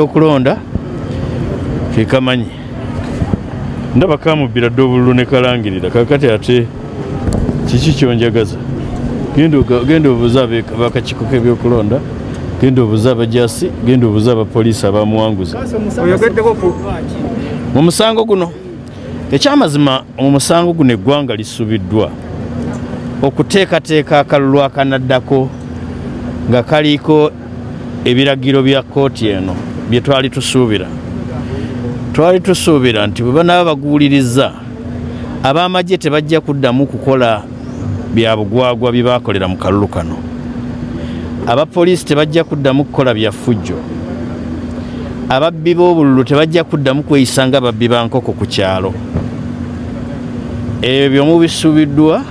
okulonda kekamanyi ndaba kamubira ddobululu ne kalangirira kakati ate kiki kyonjagaza genda obuuza abakakiiko k'ebyokulonda genda obuuza abajasi genda obuuza abapoliisi abamuwanguza mu musango guno ekyamazima mu musango guno eggwanga lisubiddwa okuteekateeka akalulu akanaddako nga kaliko ebiragiro bya kkooti eno bye twali tusuubira nti bwe banaaba baguuliriza ab'amagye tebajja kuddamu kukola bya bugwagwa bye baakolera mu kalulu kano, abapoliisi tebajja kuddamu kukola bya ffujjo, ababbi b'obululu tebajja kuddamu kweyisa nga babbi ba nkoko ku kyalo. Ebyo mubisuubiddwa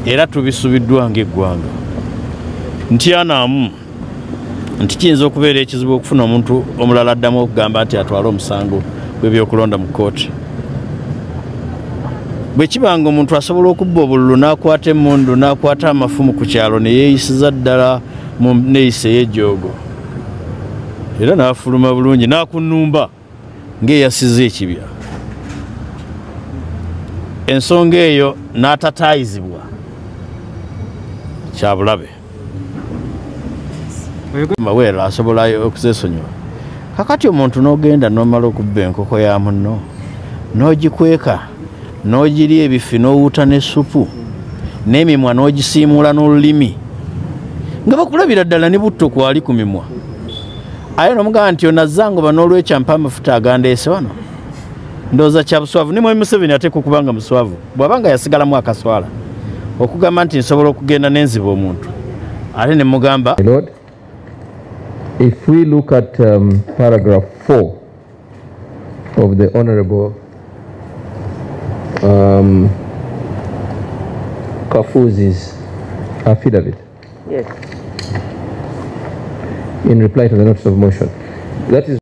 era tubisuubiddwa ng'eggwanga. Ntyanaamu nti kiyinza okubeera ekizibu okufuna omuntu omulala addamu okugamba nti atwala omusango gw'ebyokulonda mu kkooti. Bwe kibanga omuntu asobola okubba obululu n'akwata emmundu n'akwata amafumu ku kyalo ne yeeyisiza ddala mu nneeyisa ey'ejjoogo era n'afuluma bulungi n'akunnumba ng'eyasiza ekibya, ensonga eyo n'atataayizibwa kyabulabe. Maweera asobola okuzeesonyiwa. Kakati omuntu n'ogenda n'omala okubba enkoko ya munno n'ogikweka n'ogirya ebifi n'owuuta n'essupu n'emimwa n'ogisiimuula n'olulimi nga bakulabira ddala ne butto kwali ku mimwa. Aye n'omugamba nti onazzangoba n'olwekyampa amafuta agandeese wano ndowooza kya buswavu. Ne Mwami Museveni ateeka okuba nga muswavu bw'abanga yasigalamu akaswala okugamba nti nsobola okugenda n'enziba omuntu ate ne mugamba. If we look at paragraph 4 of the Honorable Kafuzi's affidavit, yes, in reply to the notice of motion, that is